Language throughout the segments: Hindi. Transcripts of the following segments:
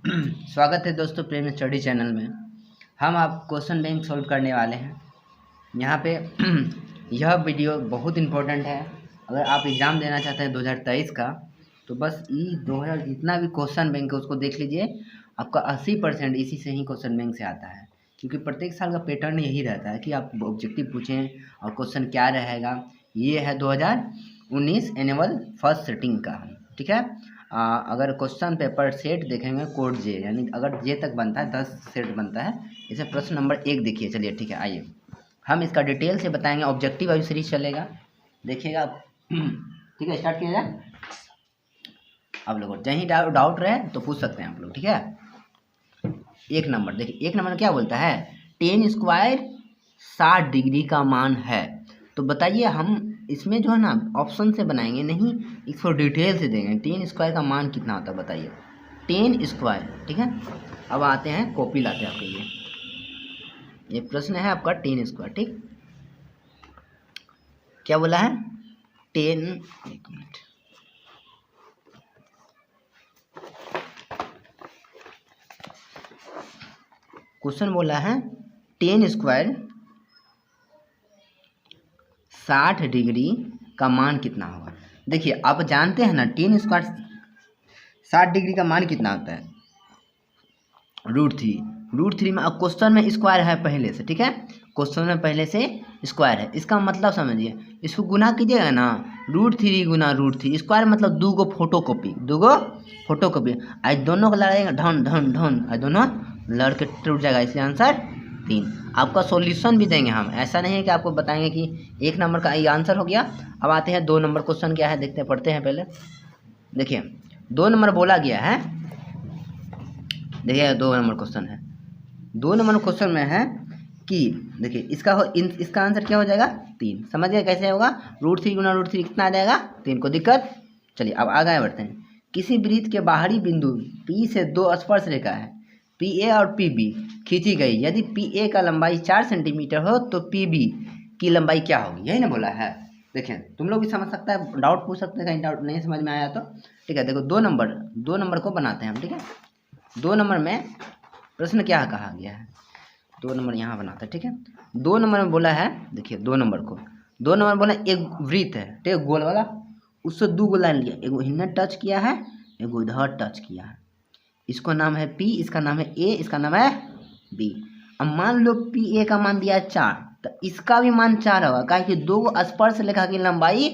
स्वागत है दोस्तों प्रेम स्टडी चैनल में। हम आप क्वेश्चन बैंक सॉल्व करने वाले हैं यहाँ पे। यह वीडियो बहुत इम्पोर्टेंट है। अगर आप एग्ज़ाम देना चाहते हैं 2023 का, तो बस ये 2000 जितना भी क्वेश्चन बैंक है उसको देख लीजिए। आपका 80% इसी से ही क्वेश्चन बैंक से आता है, क्योंकि प्रत्येक साल का पैटर्न यही रहता है कि आप ऑब्जेक्टिव पूछें और क्वेश्चन क्या रहेगा। ये है 2019 एनुअल फर्स्ट सेटिंग का, ठीक है। अगर क्वेश्चन पेपर सेट देखेंगे कोड जे, यानी अगर जे तक बनता है 10 सेट बनता है। इसे प्रश्न नंबर 1 देखिए। चलिए ठीक है, आइए हम इसका डिटेल से बताएंगे। ऑब्जेक्टिव अभी सीरीज चलेगा, देखिएगा। ठीक है, स्टार्ट किया जाए। आप लोगों को कहीं डाउट रहे तो पूछ सकते हैं आप लोग, ठीक है। 1 नंबर देखिए, 1 नंबर क्या बोलता है, टेन स्क्वायर 60 डिग्री का मान है। तो बताइए, हम इसमें जो है ना ऑप्शन से बनाएंगे नहीं, इसको डिटेल से देंगे। टेन स्क्वायर का मान कितना होता है बताइए, टेन स्क्वायर, ठीक है। अब आते हैं, कॉपी लाते हैं आपके लिए। ये प्रश्न है आपका टेन स्क्वायर, ठीक। क्या बोला है, टेन, एक मिनट, क्वेश्चन बोला है टेन स्क्वायर 60 डिग्री का मान कितना होगा। देखिए आप जानते हैं ना, टेन स्क्वायर 60 डिग्री का मान कितना होता है, √3 में। अब क्वेश्चन में स्क्वायर है पहले से, ठीक है। क्वेश्चन में पहले से स्क्वायर है, इसका मतलब समझिए, इसको गुना कीजिएगा ना, √3 गुना √3 स्क्वायर मतलब 2 गो फोटोकॉपी। आज दोनों को लड़ाएगा ढन ढन ढन, आज दोनों लड़ के टूट जाएगा, इसलिए आंसर 3। आपका सॉल्यूशन भी देंगे हम, ऐसा नहीं है कि आपको बताएंगे कि 1 नंबर का ये आंसर हो गया। अब आते हैं 2 नंबर क्वेश्चन क्या है, देखते हैं, पढ़ते हैं पहले। देखिए 2 नंबर बोला गया है, देखिए 2 नंबर क्वेश्चन है। 2 नंबर क्वेश्चन में है कि देखिए इसका आंसर क्या हो जाएगा, 3। समझिए कैसे होगा, √3 गुना √3 कितना आ जाएगा, 3। को दिक्कत। चलिए अब आगे बढ़ते हैं। किसी वृत्त के बाहरी बिंदु P से 2 स्पर्श रेखा है, PA और PB खींची गई। यदि PA का लंबाई 4 सेंटीमीटर हो तो PB की लंबाई क्या होगी, यही ना बोला है। देखिए तुम लोग भी समझ सकता है, डाउट पूछ सकते हैं, कहीं डाउट नहीं समझ में आया तो, ठीक है। देखो 2 नंबर को बनाते हैं हम, ठीक है। 2 नंबर में प्रश्न क्या कहा गया है, 2 नंबर यहाँ बनाते हैं, ठीक है। 2 नंबर में बोला है, देखिए 2 नंबर बोला एक वृत्त है, ठीक है, गोल वाला, उससे 2 गो लाइन लिया, एगो इधर टच किया है, एगो इधर टच किया है। इसको नाम है P, इसका नाम है A, इसका नाम है B। अब मान लो PA का मान दिया है 4, तो इसका भी मान 4 होगा, क्या कि 2 स्पर्श रेखा की लंबाई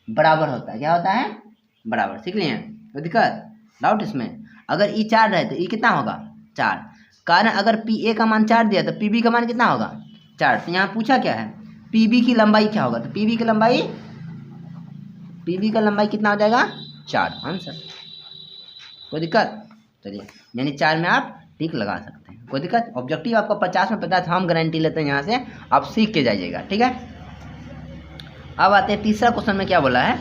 बराबर होता है। क्या होता है, बराबर। सीख लिए, कोई दिक्कत डाउट इसमें। अगर E 4 रहे तो E कितना होगा, 4। कारण अगर PA का मान 4 दिया तो PB का मान कितना होगा, 4। तो यहाँ पूछा क्या है, PB की लंबाई क्या होगा, तो PB की लंबाई कितना हो जाएगा, 4। आंसर, कोई दिक्कत। चलिए, यानी 4 में आप टिक लगा सकते हैं, कोई दिक्कत। ऑब्जेक्टिव आपका 50 में 50 हम गारंटी लेते हैं, यहाँ से आप सीख के जाइएगा, ठीक है। अब आते हैं तीसरा क्वेश्चन में क्या बोला है,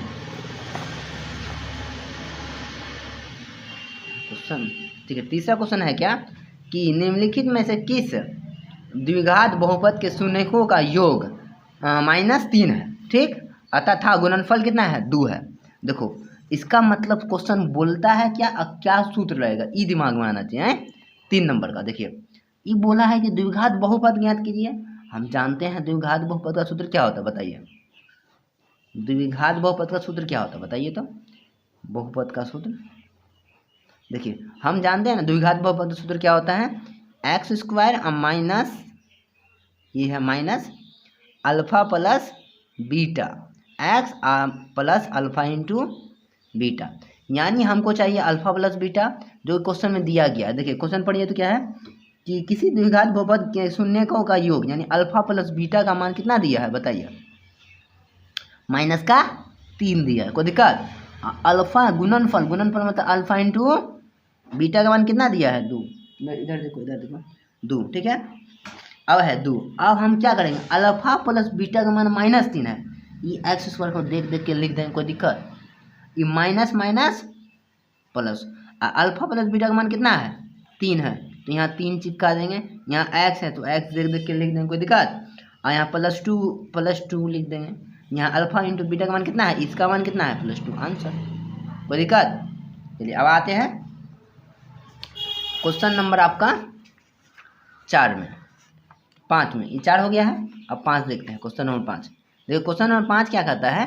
क्वेश्चन, ठीक है। तीसरा क्वेश्चन है क्या, कि निम्नलिखित में से किस द्विघात बहुपद के शून्यकों का योग -3 है, ठीक, तथा गुणनफल कितना है, 2 है। देखो इसका मतलब क्वेश्चन बोलता है क्या सूत्र रहेगा, ई दिमाग में आना चाहिए। 3 नंबर का देखिए, ये बोला है कि द्विघात बहुपद ज्ञात कीजिए। हम जानते हैं द्विघात बहुपद का सूत्र क्या होता है, बताइए। द्विघात बहुपद का सूत्र क्या होता है बताइए तो। बहुपद का सूत्र देखिए, हम जानते हैं ना, द्विघात बहुपद का सूत्र क्या होता है, x² माइनस, ये है minus alpha plus beta, x plus alpha into beta. यानी हमको चाहिए अल्फा प्लस बीटा, जो क्वेश्चन में दिया गया है। देखिए क्वेश्चन पढ़िए तो क्या है, कि किसी द्विघात बहुपद के शून्यकों का योग, यानी अल्फा प्लस बीटा का मान कितना दिया है बताइए, -3 दिया है, कोई दिक्कत। अल्फा गुणनफल मतलब अल्फा इंटू बीटा का मान कितना दिया है, 2। इधर देखो 2, ठीक है। अब है 2, अब हम क्या करेंगे, अल्फा प्लस बीटा का मान -3 है, ये x² को देख के लिख देंगे, कोई दिक्कत। ये minus plus, alpha plus beta का मान कितना है, 3 है, तो यहाँ 3 चिपका देंगे। यहाँ x है तो x देख के लिख देंगे, कोई दिक्कत। और यहाँ +2 लिख देंगे। यहाँ अल्फा इंटू बीटा का मान कितना है, इसका मान कितना है, +2। आंसर, कोई दिक्कत। चलिए अब आते हैं क्वेश्चन नंबर आपका 4 में, 5 में, ये 4 हो गया है। अब 5 देखते हैं, क्वेश्चन नंबर 5। देखो क्वेश्चन नंबर 5 क्या कहता है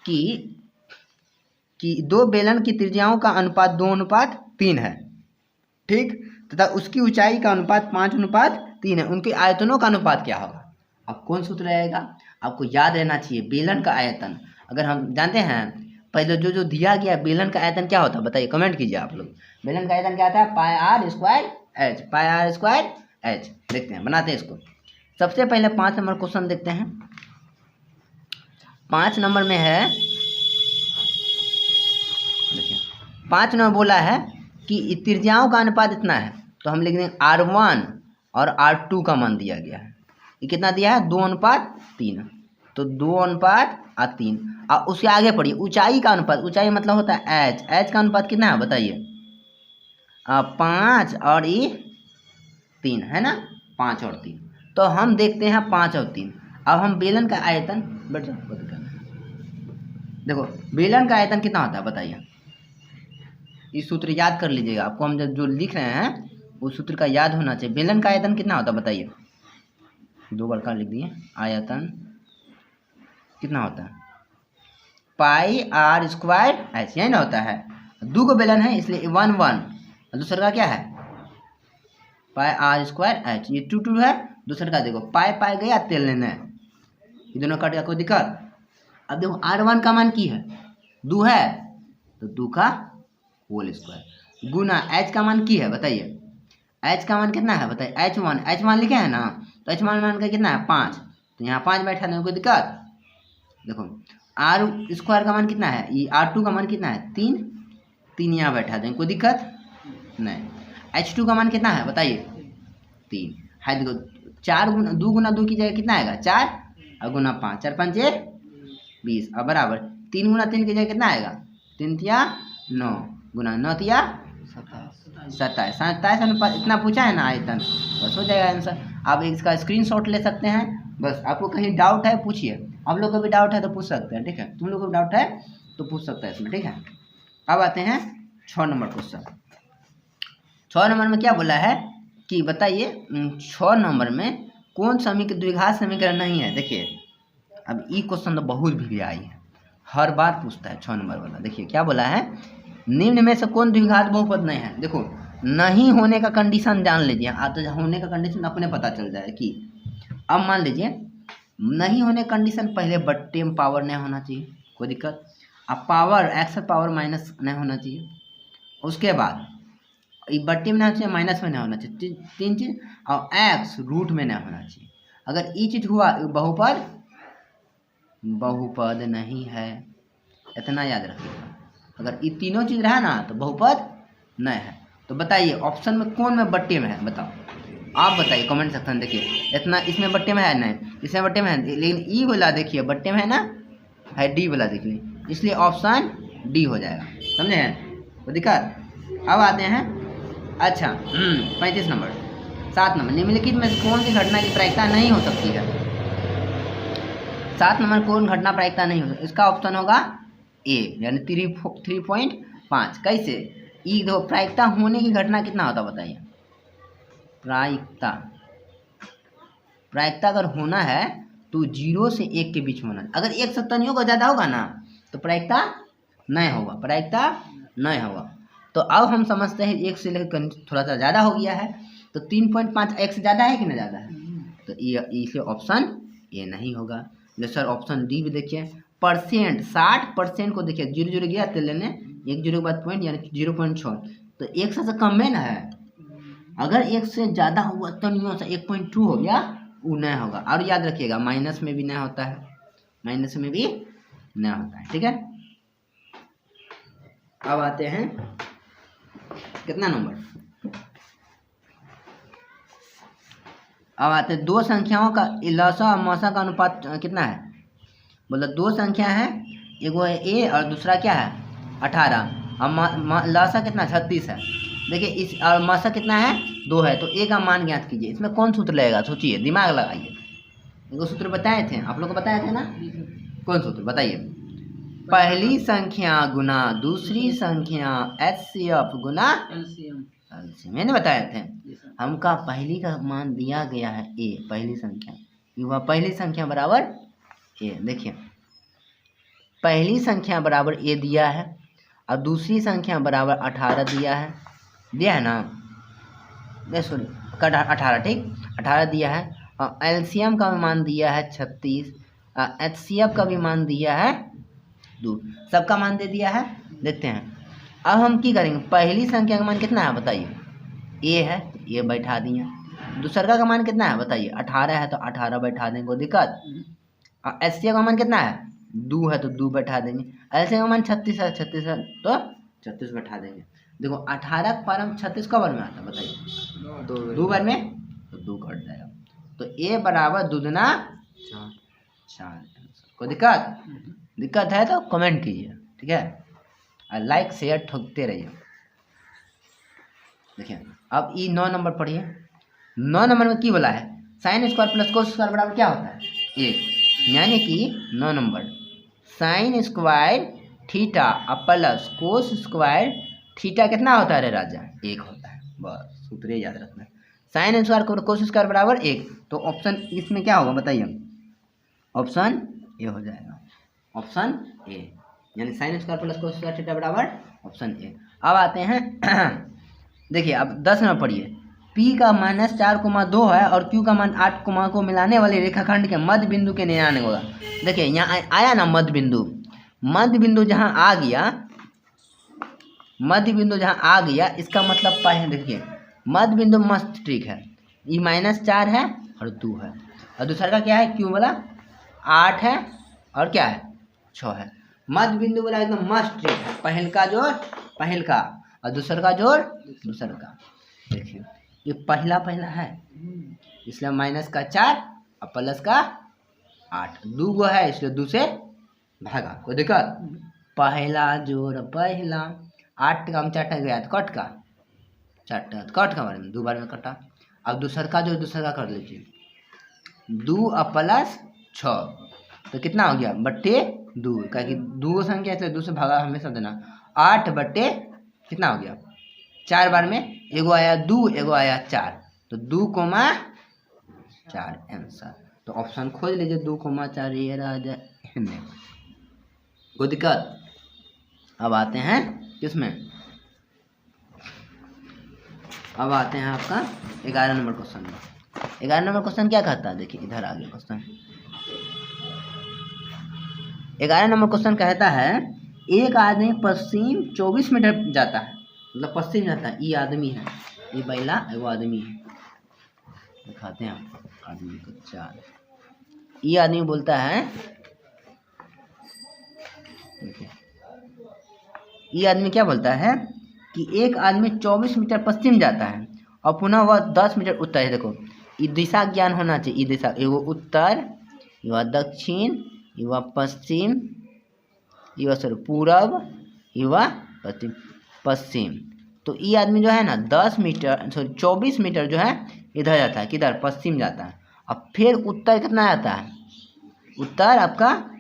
कि दो बेलन की त्रिज्याओं का अनुपात 2:3 है, ठीक, तथा उसकी ऊंचाई का अनुपात 5:3 है। उनके आयतनों का अनुपात क्या होगा? अब कौन सूत्र रहेगा? आपको याद रहना चाहिए बेलन का आयतन। अगर हम जानते हैं पहले जो दिया गया बेलन का आयतन क्या होता है बताइए, कमेंट कीजिए आप लोग। बेलन का आयतन क्या होता है? Pi r square h, pi r square h. देखते हैं, बनाते हैं इसको। सबसे पहले 5 नंबर क्वेश्चन देखते हैं। 5 नंबर में है, देखिए 5 नंबर बोला है कि त्रिज्याओं का अनुपात इतना है, तो हम लिख देंगे R1 और R2 का मान दिया गया है। ये कितना दिया है? 2:3, तो 2:3। और उसके आगे पढ़िए ऊंचाई का अनुपात। ऊंचाई मतलब होता है एच, एच का अनुपात कितना है बताइए? 5 और 3 है ना, 5 और 3। तो हम देखते हैं 5 और 3। अब हम बेलन का आयतन, देखो बेलन का आयतन कितना होता है बताइए? इस सूत्र याद कर लीजिएगा। आपको हम जो लिख रहे हैं उस सूत्र का याद होना चाहिए। बेलन का आयतन कितना होता है बताइए? 2 बार का लिख दिए। आयतन कितना होता है? पाई आर स्क्वायर एच, यही ना होता है। 2 को बेलन है इसलिए 1 1, दूसरा का क्या है? Pi r square H. ये 2 2 है, दूसरा का देखो पाई पाई गया, तेल लेना है, ये दोनों कट गया, कोई दिक्कत? अब देखो R1 का मान की है? 2 है, तो 2 का होल स्क्वायर गुना h का मान की है बताइए? h का मान कितना है बताइए? h मान लिखे है ना, तो h मान का कितना है? 5, तो यहाँ 5 बैठा दें, कोई दिक्कत? देखो R स्क्वायर का मान कितना है? ये R2 का मान कितना है? 3, 3 यहाँ बैठा दें, कोई दिक्कत नहीं। H2 का मान कितना है बताइए? 3 है। देखो 2 गुना 2 की जगह कितना आएगा? 4 और गुना 5, 4 5 20 और बराबर 3 गुना 3 की जगह कितना आएगा? 3 तिया 9 गुना 9 तिया 27 अनुपात। इतना पूछा है ना आयतन, बस हो जाएगा आंसर। आप इसका स्क्रीनशॉट ले सकते हैं। बस आपको कहीं डाउट है पूछिए, आप लोग को भी डाउट है तो पूछ सकते हैं, ठीक है? तुम लोग को डाउट है तो पूछ सकता है इसमें, ठीक है? अब आते हैं 6 नंबर क्वेश्चन। 6 नंबर में क्या बोला है कि बताइए 6 नंबर में कौन द्विघात समीकरण नहीं है? देखिए अब ये क्वेश्चन तो बहुत भी आई है, हर बार पूछता है 6 नंबर वाला। देखिए क्या बोला है, निम्न में से कौन द्विघात बहुपद नहीं है? देखो नहीं होने का कंडीशन जान लीजिए, तो होने का कंडीशन अपने पता चल जाए कि अब मान लीजिए नहीं होने कंडीशन, पहले बट्टे में पावर नहीं होना चाहिए, कोई दिक्कत? अब पावर एक्स पावर माइनस नहीं होना चाहिए, उसके बाद ये बट्टे में नहीं होना चाहिए, माइनस में नहीं होना चाहिए, 3 चीज़, और एक्स रूट में नहीं होना चाहिए। अगर ये चीज़ हुआ बहुपद नहीं है, इतना याद रखिएगा। अगर ये तीनों चीज़ रहा ना तो बहुपद नहीं है। तो बताइए ऑप्शन में कौन में बट्टे में है? बताओ, आप बताइए कमेंट सेक्शन। देखिए इतना इसमें बट्टे में है नहीं, इसमें बट्टे में है, लेकिन ई वाला देखिए बट्टे में है ना, है डी वाला देखिए, इसलिए ऑप्शन डी हो जाएगा, समझे? तो दिक्कत। अब आते हैं अच्छा 35 नंबर। 7 नंबर, निम्नलिखित में से कौन सी घटना की प्रायिकता नहीं हो सकती है? 7 नंबर कौन घटना प्रायिकता नहीं हो सकती? इसका ऑप्शन होगा ए, यानी 3.5। कैसे? ई दो प्रायिकता होने की घटना कितना होता बताइए? प्रायिकता अगर होना है तो 0 से 1 के बीच में होना। अगर 1 से तनियों का ज़्यादा होगा ना तो प्रायिकता नहीं होगा, प्रायिकता नहीं होगा। तो अब हम समझते हैं 1 से लेकर थोड़ा सा ज़्यादा हो गया है, तो 3.5 1 से ज़्यादा है कि नहीं ज़्यादा है? तो इसलिए ऑप्शन ए नहीं होगा। जैसे सर ऑप्शन डी भी देखिए, परसेंट 60% को देखिए 0 0 गया तेल लेने, 1 0 के बाद पॉइंट यानी 0.6, तो 1 से कम में ना है। अगर 1 से ज़्यादा हुआ तो नहीं होता, 1.2 हो गया, वो नहीं होगा। और याद रखिएगा माइनस में भी नहीं होता है, माइनस में भी नहीं होता है, ठीक है? अब आते हैं कितना नंबर, अब आते हैं दो संख्याओं का लसा और मसा का अनुपात कितना है? बोला 2 संख्या है, एगो है ए और दूसरा क्या है 18, और लसा कितना 36 है। देखिए इस और मसा कितना है 2 है, तो ए का मान ज्ञात कीजिए। इसमें कौन सूत्र लगेगा? सोचिए, दिमाग लगाइए। एगो सूत्र बताए थे आप लोग को, बताए थे ना? कौन सूत्र बताइए? पहली संख्या गुना दूसरी संख्या HCF गुना एलसीएम मैंने बताए थे। हमका पहली का मान दिया गया है ए, पहली संख्या, वह पहली संख्या बराबर ए। देखिए पहली संख्या बराबर ए दिया है और दूसरी संख्या बराबर 18 दिया है ना, सॉरी 18, ठीक 18 दिया है। और एलसीएम का मान दिया है 36, एचसीएफ का भी मान दिया है 2, सबका मान दे दिया है। देखते हैं अब हम की करेंगे, पहली संख्या का मान कितना है बताइए, ए है, ये बैठा दिए। दूसरा का मान कितना है बताइए, 18 है तो 18 बैठा देंगे, कोई दिक्कत। और एचसीएफ का मान कितना है, 2 है तो 2 बैठा देंगे। एलसीएम का मान 36 है, 36 है तो 36 बैठा देंगे। देखो 18 का पार 36 का बार में आता है बताइए, 2 बार में तो 2 कट जाएगा। तो ए बराबर 2 दूना 4। कोई दिक्कत है तो कमेंट कीजिए, ठीक है, और लाइक शेयर ठोकते रहिए। देखिए अब ये 9 नंबर पढ़िए। 9 नंबर में की बोला है, sine square plus cos square बराबर क्या होता है 1, यानी कि 9 number sine square theta plus cos square theta कितना होता है रे राजा, 1 होता है। बस सूत्र याद रखना, साइन स्क्वायर कोस स्क्वायर बराबर 1। तो ऑप्शन इसमें क्या होगा बताइए, ऑप्शन ए हो जाएगा, ऑप्शन ए, यानी sine square plus cos square theta बराबर ऑप्शन ए। अब आते हैं देखिए अब 10 में पढ़िए, पी का -4,2 है और क्यू का मान 8, को मिलाने वाले रेखाखंड के मध्य बिंदु के निर्णय होगा। देखिए यहाँ आया ना मध्य बिंदु जहाँ आ गया, मध्य बिंदु जहाँ आ गया, इसका मतलब पहले देखिए मध्य बिंदु मस्त ट्रिक है, ये -4 है और 2 है, और दूसरा का क्या है क्यू वाला 8 है और क्या है 6 है। मध्य बिंदु वाला एकदम मस्त ट्रिक है, पहल का जोड़ पहल का और दूसरा का जोड़ दूसरा का। देखिए ये पहला है इसलिए -4 और प्लस का 8, 2 गो है इसलिए 2 से भागा, कोई दिक्कत। पहला जोड़ पहला, 8 का हम 4 गया तो कट का 4 कट का बारे में 2 बार में कटा। अब दूसरा का जो दूसरा का कर लीजिए, 2 और प्लस 6 तो कितना हो गया बट्टे 2, क्योंकि 2 संख्या इसलिए 2 से भागा हमेशा देना। 8 बट्टे कितना हो गया 4 बार में, एगो आया 2 एगो आया 4, तो 2,4 आंसर। तो ऑप्शन खोज लीजिए 2,4 ये रह जाए, कोई दिक्कत। अब आते हैं किसमें, अब आते हैं आपका 11 नंबर क्वेश्चन में। 11 नंबर क्वेश्चन क्या कहता है, देखिए इधर आगे क्वेश्चन 11 नंबर क्वेश्चन कहता है, एक आदमी पश्चिम 24 मीटर जाता है, मतलब पश्चिम जाता है, ये आदमी है, ये बैला वो आदमी है, दिखाते हैं आपको आदमी को 4। ये आदमी बोलता है, ये आदमी क्या बोलता है कि एक आदमी 24 मीटर पश्चिम जाता है और पुनः वह 10 मीटर उत्तर है। देखो ये दिशा ज्ञान होना चाहिए, ये दिशा, ये वो उत्तर, ये वह दक्षिण, ये वह पश्चिम, ये वह सर पूरब, ये वह पश्चिम। तो ये आदमी जो है ना 10 मीटर सॉरी 24 मीटर जो है इधर जाता है, किधर पश्चिम जाता है, अब फिर उत्तर कितना जाता है, उत्तर आपका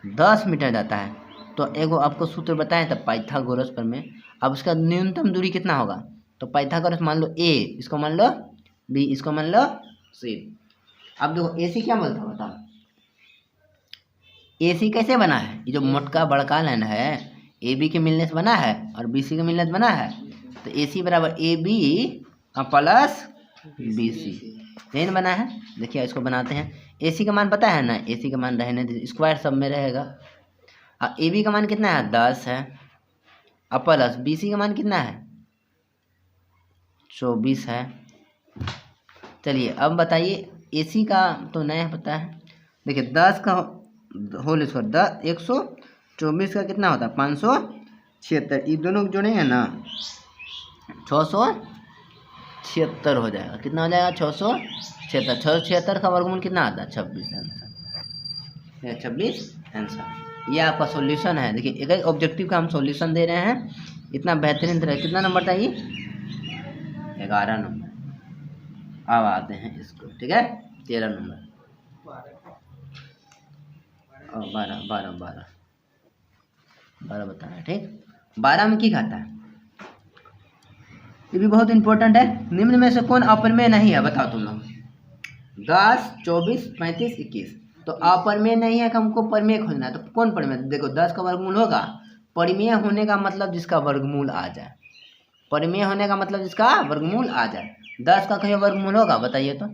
10 मीटर जाता है। तो एगो आपको सूत्र बताएं तब पाइथागोरस पर में, अब उसका न्यूनतम दूरी कितना होगा, तो पाइथागोरस मान लो ए, इसको मान लो बी, इसको मान लो सी। अब देखो ए सी क्या बोलता है बताओ, ए सी कैसे बना है, ये जो मोटका बड़का लाइन है ए बी के मिलने से बना है और बी सी के मिलने से बना है, तो ए सी बराबर A B plus B C, यही बना है। देखिए इसको बनाते हैं, ए सी का मान पता है ना, ए सी का मान रहने दीजिए, स्क्वायर सब में रहेगा। और ए बी का मान कितना है 10 है, और प्लस बी सी का मान कितना है 24 है। चलिए अब बताइए ए सी का तो नया पता है, देखिए 10 का होल स्क्वायर 10 124 का कितना होता है 576, ये दोनों जोड़ेंगे ना 676 हो जाएगा, कितना हो जाएगा 676, 676 का वर्गमूल कितना आता है 26 आंसर, 26 आंसर। ये आपका सॉल्यूशन है। देखिए एक एक ऑब्जेक्टिव का हम सॉल्यूशन दे रहे हैं, इतना बेहतरीन तरह। कितना नंबर था ये 11 नंबर। अब आते हैं इसको, ठीक है 13 नंबर और 12 बताना, ठीक 12 में क्या खाता है, ये भी बहुत इंपॉर्टेंट है। निम्न में से कौन अपरिमेय नहीं है, बताओ तुम लोग। 10, 24, 35, 21। तो अपरिमेय नहीं है कि हमको परिमेय खोजना है। तो कौन परिमेय, देखो 10 का वर्गमूल होगा। परिमेय होने का मतलब जिसका वर्गमूल आ जाए, परिमेय होने का मतलब जिसका वर्गमूल आ जाए। 10 का कहीं वर्गमूल होगा, बताइए तो।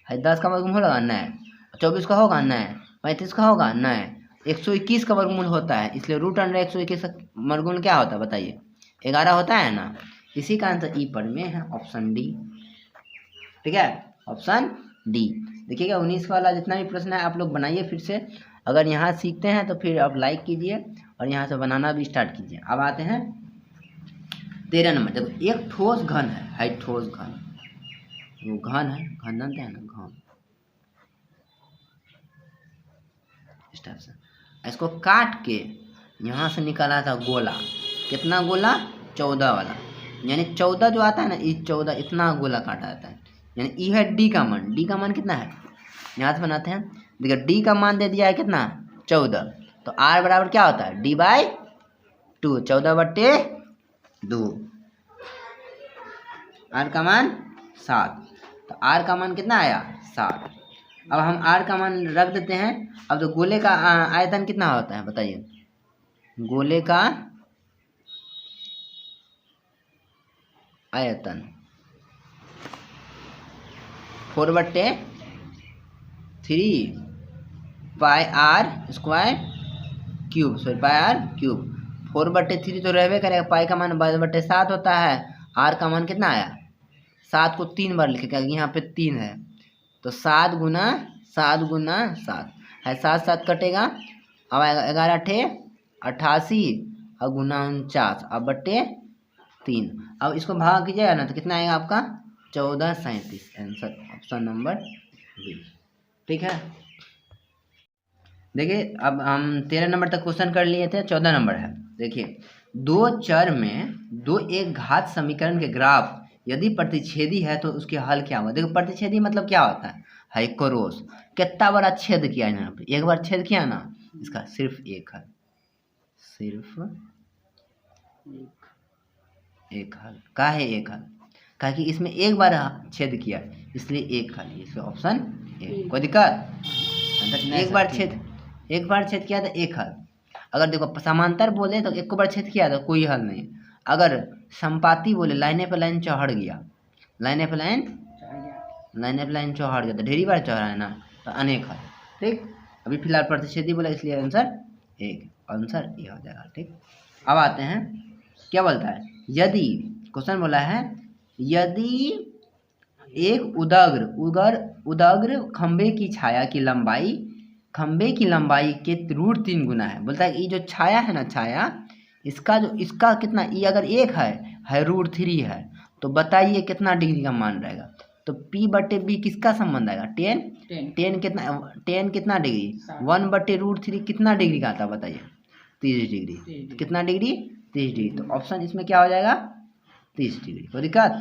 है 10 का वर्गमूल होगा नहीं, 24 का होगा नहीं, 35 का होगा नहीं, 121 का वर्गमूल होता है, इसलिए रूट अंडर 121 का वर्गमूल क्या होता है बताइए, 11 होता है ना। इसी का आंसर ई परिमेय है, ऑप्शन डी। ठीक है, ऑप्शन डी। देखिएगा 19 वाला जितना भी प्रश्न है आप लोग बनाइए फिर से। अगर यहाँ सीखते हैं तो फिर आप लाइक कीजिए और यहाँ से बनाना भी स्टार्ट कीजिए। अब आते हैं 13 नंबर। देखो एक ठोस घन है ठोस घन, वो घन है, घन जानते हैं ना, घन। इस टाइप से इसको काट के यहाँ से निकाला था गोला। कितना गोला, 14 वाला। यानी 14 जो आता है ना, ये 14 इतना गोला काटा जाता है। यानी ई है डी का मान। डी का मान कितना है, यहाँ से बनाते हैं। देखिए डी का मान दे दिया है कितना, 14। तो आर बराबर क्या होता है, डी बाई 2, 14/2। आर का मान 7। तो आर का मान कितना आया, 7। अब हम आर का मान रख देते हैं। अब तो गोले का आयतन कितना होता है बताइए, गोले का आयतन 4/3 pi r square cube, sorry pi r cube. 4/3 तो रहबे करेगा, पाई का मान 12/7 होता है। आर का मान कितना आया, 7 को 3 बार लिखे, क्योंकि यहाँ पे 3 है। तो 7 गुना 7 है, 7 7 कटेगा। अब आएगा 11 × 88 और गुना 49 अब बटे 3। अब इसको भाग कीजिएगा ना तो कितना आएगा आपका, 1437। Answer option number B. ठीक है, देखिए अब हम 13 नंबर तक क्वेश्चन कर लिए थे। 14 नंबर है। देखिए दो चर में दो एक घात समीकरण के ग्राफ यदि प्रतिच्छेदी है तो उसके हल क्या होगा। देखो प्रतिच्छेदी मतलब क्या होता है क्रॉस। कितना बड़ा छेद किया यहाँ पे, एक बार छेद किया ना, इसका सिर्फ एक हल, सिर्फ एक हल। का है एक हल, कहा कि इसमें एक बार छेद किया इसलिए एक हल, इसलिए ऑप्शन ए। कोई दिक्कत, एक बार छेद किया तो एक हल। अगर देखो समांतर बोले तो एक बार छेद किया तो कोई हल नहीं। अगर संपाती बोले लाइने पे लाइन चढ़ गया, लाइने पे लाइन चढ़ गया तो ढेरी बार चढ़ा है ना, तो अनेक हल। ठीक, अभी फिलहाल प्रतिच्छेदी बोला इसलिए आंसर एक, आंसर ए हो जाएगा। ठीक, अब आते हैं क्या बोलता है, यदि क्वेश्चन बोला है यदि एक उदग्र खंबे की छाया की लंबाई के √3 गुना है। बोलता है ये जो छाया है ना, छाया इसका कितना, ये अगर एक है √3 है तो बताइए कितना डिग्री का मान रहेगा। तो P/B किसका संबंध आएगा, 10 कितना डिग्री, 1/√3 कितना डिग्री का आता है बताइए, 30 डिग्री। तो कितना डिग्री, 30 डिग्री। तो ऑप्शन इसमें क्या हो जाएगा, 30 डिग्री। कोई दिक्कत,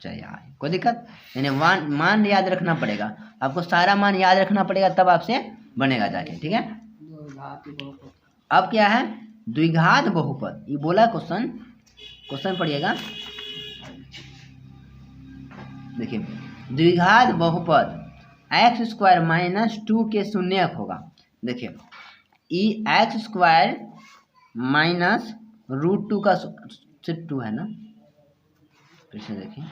चलिए कोई दिक्कत, यानी मान याद रखना पड़ेगा आपको, सारा मान याद रखना पड़ेगा तब आपसे बनेगा जाके। ठीक है, अब क्या है, द्विघात बहुपद। ये बोला क्वेश्चन पढ़िएगा। देखिए द्विघात बहुपद x² - 2 के शून्यक होगा। देखिए ई x² - √2 का सिर्फ 2 है ना, फिर से देखिए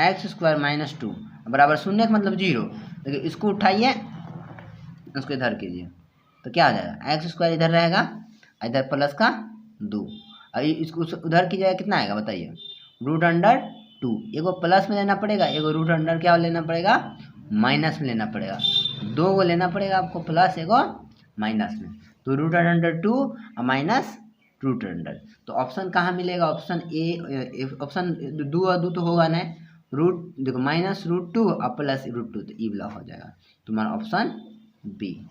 x² - 2 बराबर शून्यक मतलब 0। देखिए इसको उठाइए, इसको इधर कीजिए तो क्या आ जाएगा, x² इधर रहेगा, इधर प्लस का 2। अब इसको उधर कीजिएगा कितना आएगा बताइए, √2। एगो प्लस में लेना पड़ेगा, एगो √, क्या लेना पड़ेगा, माइनस में लेना पड़ेगा। 2 को लेना पड़ेगा आपको, प्लस एगो माइनस में। तो √2 और माइनस √। तो ऑप्शन कहाँ मिलेगा, ऑप्शन ए। ऑप्शन 2 और 2 तो होगा ना, देखो -√2 और प्लस √2 तो ई वाला हो जाएगा तुम्हारा ऑप्शन बी।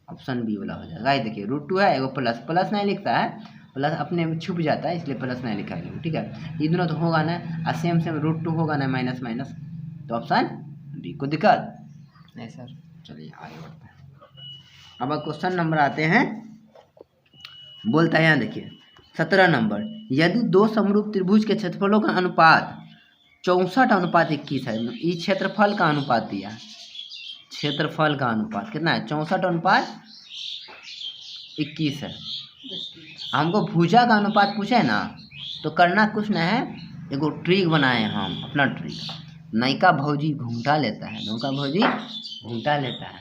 ऑप्शन बी वाला हो जाएगा। देखिए √2 है, एगो प्लस नहीं लिखता है, प्लस अपने में छुप जाता है इसलिए प्लस नहीं लिखा है। ठीक है, ये दोनों तो होगा ना, और सेम √2 होगा ना, माइनस। तो ऑप्शन बी। कोई दिक्कत नहीं सर, चलिए आगे बढ़ते हैं। अब क्वेश्चन नंबर आते हैं, बोलता है यहाँ देखिए 17 नंबर, यदि दो समरूप त्रिभुज के क्षेत्रफलों का अनुपात 64:21 है। ये क्षेत्रफल का अनुपात दिया, क्षेत्रफल का अनुपात कितना है? 64:21 है। हमको भुजा का अनुपात पूछे ना, तो करना कुछ नहीं है, एगो ट्रिक बनाए हम, अपना ट्रिक। नयका भौजी घूंटा लेता है, नौका भौजी घूंटा लेता है,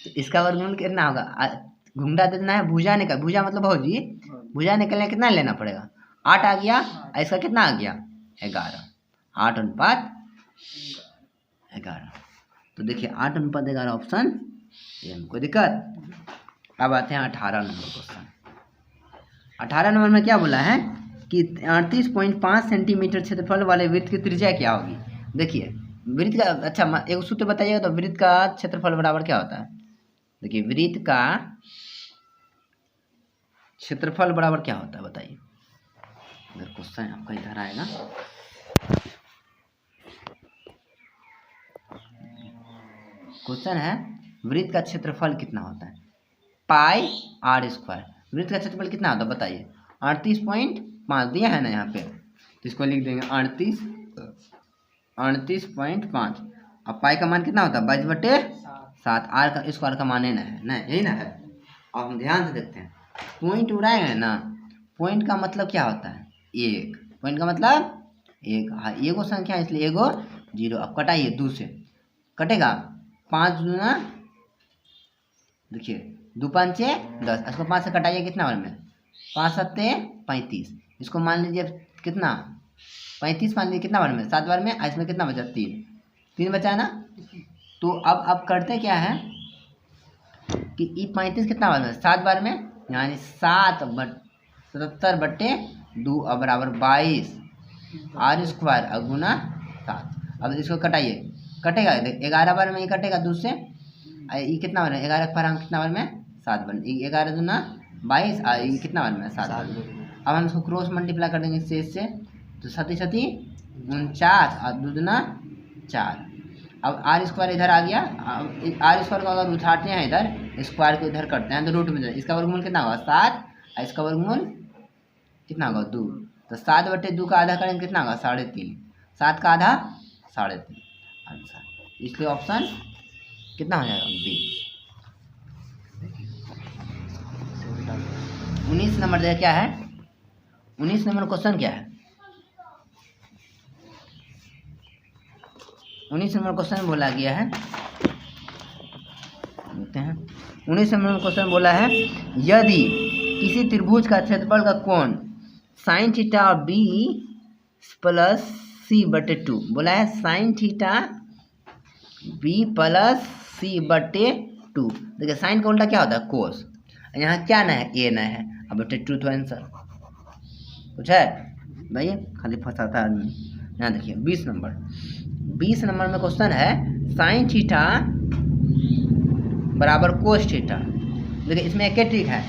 तो इसका वर्गमूल कितना होगा? घूंटा देना है, भुजा निकल, भुजा मतलब भौजी, भुजा निकलने कितना लेना पड़ेगा? 8 आ गया, इसका कितना आ गया? 11। 8:11। तो देखिए 8:11 ऑप्शन ये, हमको दिक्कत। अब आते हैं 18 नंबर क्वेश्चन। 18 नंबर में क्या बोला है कि 38.5 सेंटीमीटर क्षेत्रफल वाले वृत्त की त्रिज्या क्या होगी? देखिए वृत्त का, अच्छा एक सूत्र बताइएगा तो, वृत्त का क्षेत्रफल बराबर क्या होता है? देखिए वृत्त का क्षेत्रफल बराबर क्या होता है बताइए। अगर क्वेश्चन आपका इधर आएगा, क्वेश्चन है वृत्त का क्षेत्रफल कितना होता है? पाई r स्क्वायर। वृत्त का क्षेत्रफल कितना होता है बताइए? 38.5 दिया है ना यहाँ पे, तो इसको लिख देंगे 38.5। अब पाई का मान कितना होता है? 22/7। r का स्क्वायर का मान ना है, ना यही ना है। अब हम ध्यान से देखते हैं, पॉइंट उड़ाएंगे ना, पॉइंट का मतलब क्या होता है? एक। पॉइंट का मतलब एक, हाँ एगो संख्या इसलिए एगो 0। अब कटाइए 2 से, कटेगा 5 दूना, देखिए 2 5 10, इसको 5 से कटाइए कितना बार में? 5 7 35। इसको मान लीजिए कितना? 35 मान लीजिए कितना बार में? 7 बार में। इसमें कितना बचा? 3 बचा है ना। तो अब करते क्या है कि ये 35 कितना बार में? 7 बार में, यानी 77/2 बराबर 22 r स्क्वायर गुना 7। अब इसको कटाइए, कटेगा 11 बार में, ये कटेगा 2 से, ये कितना बार में? 11 पर हम कितना बार में? 7 बार में। 11 दूना 22, ये कितना बार में? 7 बार में। अब हम इसको क्रॉस मल्टीप्लाई कर देंगे शेष से, तो 7 49 और 2 दूना 4। अब r स्क्वायर इधर आ गया। अब r स्क्वायर को अगर उठाते हैं इधर, स्क्वायर को इधर करते हैं तो रूट में जाए, इसका वर्गमूल कितना होगा? 7, और इसका वर्गमूल कितना होगा? 2। तो 7/2 का आधा करेंगे कितना होगा? 3.5। 7 का आधा 3.5 आंसर। इसलिए ऑप्शन कितना हो जाएगा? बी। 19 नंबर देखिए क्या है। 19 नंबर क्वेश्चन क्या है? 19 नंबर क्वेश्चन बोला गया है, देखते हैं। 19 नंबर क्वेश्चन बोला है, यदि किसी त्रिभुज का क्षेत्रफल का कोण sin थीटा और b + c/2 बोला है, sin थीटा b + c/2। देखिए साइन का उल्टा क्या होता है? कोस। यहाँ क्या ना है? ए ना है। अब 2 तो आंसर कुछ है भैया, खाली फंसाता है आदमी। यहाँ देखिए 20 नंबर में क्वेश्चन है, साइन थीटा बराबर कोस थीटा। देखिए इसमें एक ट्रिक है,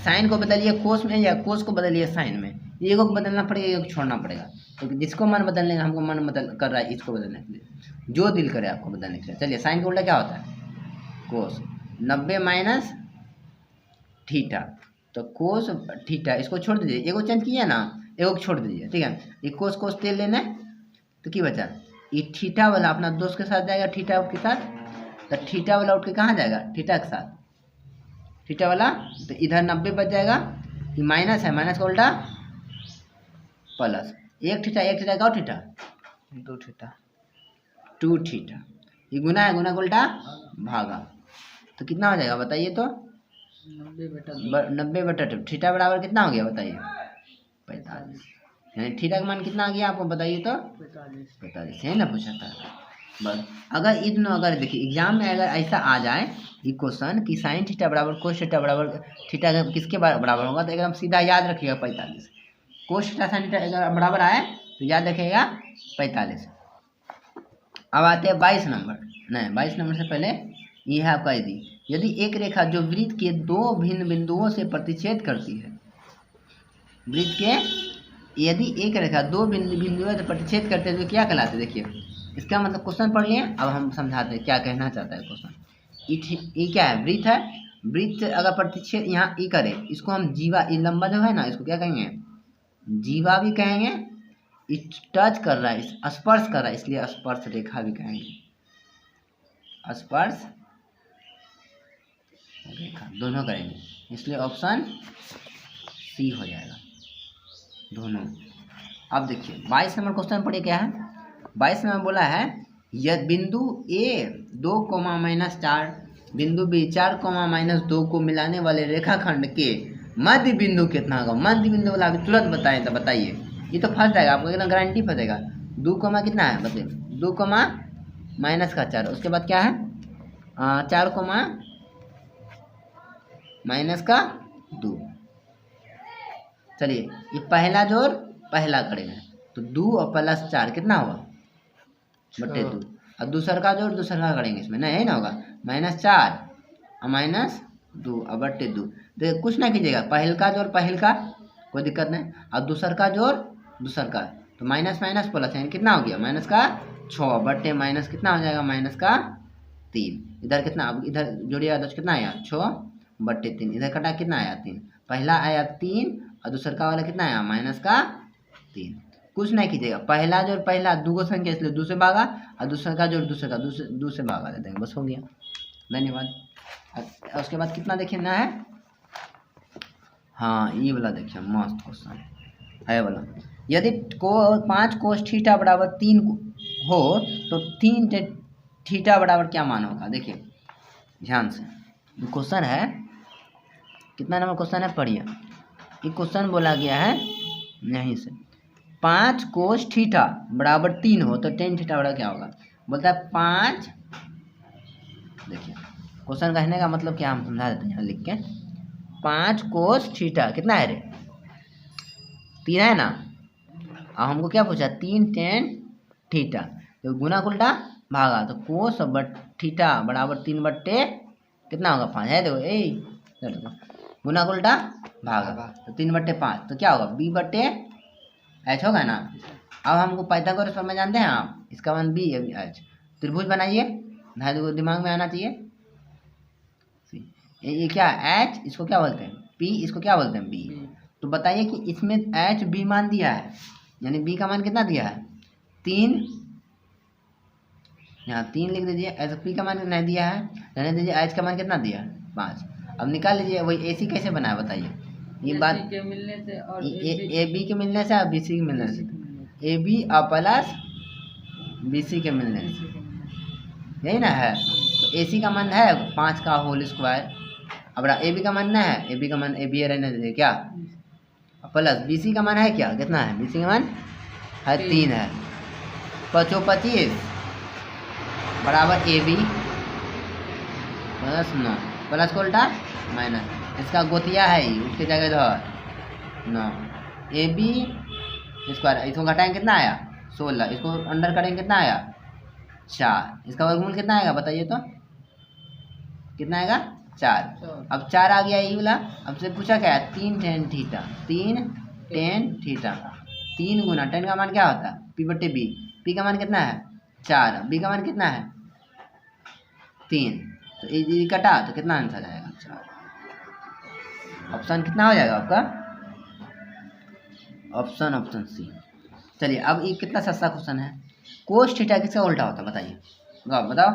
साइन को बदलिए कोस में या कोस को बदलिए साइन में। एगो को बदलना पड़ेगा, एगो को छोड़ना पड़ेगा। तो जिसको मन बदलने का, हमको मन बदल कर रहा है इसको बदलने के लिए, जो दिल करे आपको बदलने के लिए। चलिए साइन का उल्टा क्या होता है? कोस। 90 - थीटा, तो कोस थीटा, इसको छोड़ दीजिए, एगो चेंज किया ना, एगो को छोड़ दीजिए, ठीक है। ये कोस कोस तेल लेना, तो क्या बचा? ये थीटा वाला अपना दोस्त के साथ जाएगा, थीटा के साथ, तो थीटा वाला उठ के कहाँ जाएगा? थीटा के साथ, थीटा वाला। तो इधर 90 बच जाएगा, ये माइनस है, माइनस का उल्टा प्लस। एक थीटा का थीटा 2 थीटा, ये गुना है, गुना का उल्टा भागा, तो कितना हो जाएगा बताइए? तो 90/2। थीटा बराबर कितना हो गया बताइए? 45। यानी थीटा का मान कितना आ गया आपको बताइए? तो 45 है ना, पूछा था बस। अगर इतना, अगर देखिए एग्जाम में अगर ऐसा आ जाए ये क्वेश्चन कि साइन थीटा बराबर कोस थीटा बराबर थीटा किसके बराबर होगा, तो एकदम सीधा याद रखिएगा 45। कोस थीटा साइन थीटा अगर बराबर आए तो याद रखिएगा 45। अब आते हैं 22 नंबर। नहीं, 22 नंबर से पहले ये है आपका, यदि एक रेखा जो वृत्त के 2 भिन्न बिंदुओं से प्रतिच्छेद करती है, वृत्त के यदि एक रेखा 2 बिंदुओं से प्रतिच्छेद करते हैं तो क्या कहलाते हैं? देखिए इसका मतलब क्वेश्चन पढ़ लिए, अब हम समझाते हैं क्या कहना चाहता है क्वेश्चन। ये क्या है? वृत्त है, वृत्त अगर प्रतिच्छेद यहाँ ई करे, इसको हम जीवा, ये लंबा जो है ना, इसको क्या कहेंगे, जीवा भी कहेंगे। इस टच कर रहा है, स्पर्श कर रहा है, इसलिए स्पर्श रेखा भी कहेंगे, स्पर्श रेखा दोनों करेंगे, इसलिए ऑप्शन सी हो जाएगा दोनों। अब देखिए 22 नंबर क्वेश्चन पढ़िए क्या है। 22 नंबर बोला है यदि बिंदु ए 2, -4, बिंदु बी 4, -2 को मिलाने वाले रेखाखंड के मध्य बिंदु कितना होगा। मध्य बिंदु वाला अभी तुरंत बताएं, तो बताइए, ये तो फंस जाएगा आपको, एकदम गारंटी फंसेगा। 2 कोमा कितना है बताइए, 2 कोमा -4, उसके बाद क्या है 4 कोमा -2। चलिए ये पहला जोड़ पहला करेंगे, तो 2 और +4 कितना होगा बटे 2, और दूसरा का जोड़ दूसरा का करेंगे, इसमें नहीं ना होगा, -4 और -2 और बटे 2। देखिए कुछ ना कीजिएगा, पहल का जोड़ पहल का, कोई दिक्कत नहीं, और दूसर का जोड़ दूसर का, तो माइनस माइनस प्लस यानी कितना हो गया -6 बटे माइनस कितना हो जाएगा -3। इधर कितना, अब इधर जोड़िएगा तो कितना आया 6 बटे 3, इधर कटा कितना आया 3, पहला आया 3 और दूसर का वाला कितना आया -3। कुछ नहीं कीजिएगा, पहला जोड़ पहला 2 को संख्या इसलिए 2 से भागा, और दूसरा का जोड़ दूसरे का 2 से भागा दे देंगे, बस हो गया, धन्यवाद। उसके बाद कितना देखिए ना है, हाँ ये वाला देखिए मस्त क्वेश्चन है वाला। यदि 5 कोस थीटा बराबर 3 हो तो 3 थीटा बराबर क्या मान होगा। देखिए ध्यान से क्वेश्चन है, कितना नंबर क्वेश्चन है पढ़िए। ये क्वेश्चन बोला गया है यहीं से, 5 कोस थीटा बराबर 3 हो तो 10 थीटा बराबर क्या होगा। बोलता है 5, देखिए क्वेश्चन कहने का मतलब क्या, हम समझा देते हैं यहाँ लिख के। 5 कोस थीटा कितना है रे 3 है ना, और हमको क्या पूछा 3 tan थीटा, तो गुना उल्टा भागा, तो कोस थीटा बराबर 3 बट्टे कितना होगा 5 है, देखो गुना उल्टा भागा, तो 3 बट्टे 5, तो क्या होगा b बट्टे h होगा ना। अब हमको पाइथागोरस में जानते हैं आप, इसका मान b है h। त्रिभुज बनाइए, दिमाग में आना चाहिए। ये क्या h, इसको क्या बोलते हैं p, इसको क्या बोलते हैं b। तो बताइए कि इसमें h b मान दिया है, यानी b का मान कितना दिया है 3, यहाँ 3 लिख दीजिए, ऐसा p का मान नहीं दिया है, रहने दीजिए, h का मान कितना दिया है 5। अब निकाल लीजिए वही ac कैसे बनाया बताइए। ये बात के मिलने से और ए बी के मिलने से और बी सी के मिलने से, ए बी और प्लस बी सी के मिलने से, यही ना है। तो ए सी का मान है 5 का होल स्क्वायर, अब ए बी का मान ना है, ए बी का मान ए बी रहने दीजिए क्या, प्लस बी सी का मान है क्या, कितना है बी सी का मान है 3 है, 5 और 25 बराबर ए बी प्लस 9, प्लस को उल्टा माइनस, इसका गोतिया है ही, उसके जगह इधर 9, ए बी स्क्वायर, इसको घटाएंगे कितना आया 16, इसको अंडर करेंगे कितना आया 4, इसका वर्गमूल कितना आएगा बताइए तो, कितना आएगा 4। अब 4 आ गया ये वाला, अब से पूछा क्या है 3 tan थीटा, 3 tan थीटा, 3 गुना tan का मान क्या होता है p बट्टे b, p का मान कितना है 4, b का मान कितना है 3, तो ये कटा तो कितना आंसर आएगा 4। ऑप्शन कितना हो जाएगा आपका, ऑप्शन सी। चलिए अब ये कितना सस्ता क्वेश्चन है, कोस थीटा किसका उल्टा होता है बताइए, बताओ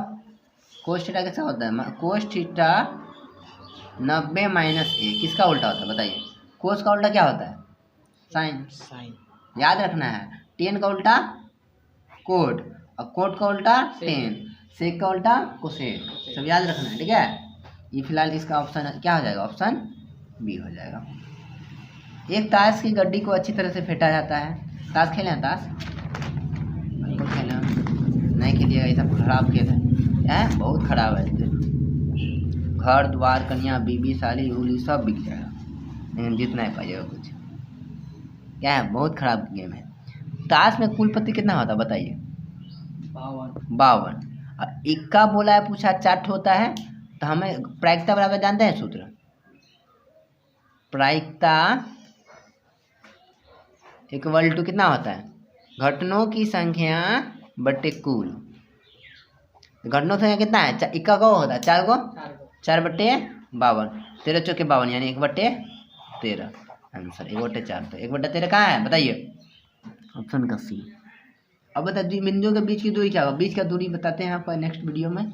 कोस थीटा किसका होता है, कोस थीटा 90 माइनस a किसका उल्टा होता है बताइए। कोस का उल्टा क्या होता है साइन, याद रखना है, टेन का उल्टा कोट, और कोट का उल्टा टेन, सेक का उल्टा कोसेक, सब याद रखना है, ठीक है। ये फिलहाल इसका ऑप्शन क्या हो जाएगा, ऑप्शन बी हो जाएगा। एक ताश की गड्डी को अच्छी तरह से फेंटा जाता है, ताश खेले हैं, ताश खेले नहीं खेलिएगा, ये सब खराब खेल है, बहुत खराब है, घर द्वार कन्या बीबी साली उली सब बिक जाएगा, लेकिन जीत नहीं पाइएगा कुछ, क्या है बहुत खराब गेम है। ताश में कुल पत्ती कितना होता है बताइए 52, और इक्का बोला है पूछा 4 होता है, तो हमें प्रायिकता बराबर जानते हैं सूत्र, प्रायिकता इक्वल टू कितना होता है घटनों की संख्या बटे कुल, घटनों की संख्या कितना है इक्का को होता है 4 को 4 बटे 52, 13 चौके 52 यानी 1/13 आंसर 1/4। तो 1/13 कहाँ है बताइए, ऑप्शन का सी। अब बता बिंदुओं के बीच की दूरी क्या होगा, बीच का दूरी बताते हैं यहाँ पर नेक्स्ट वीडियो में।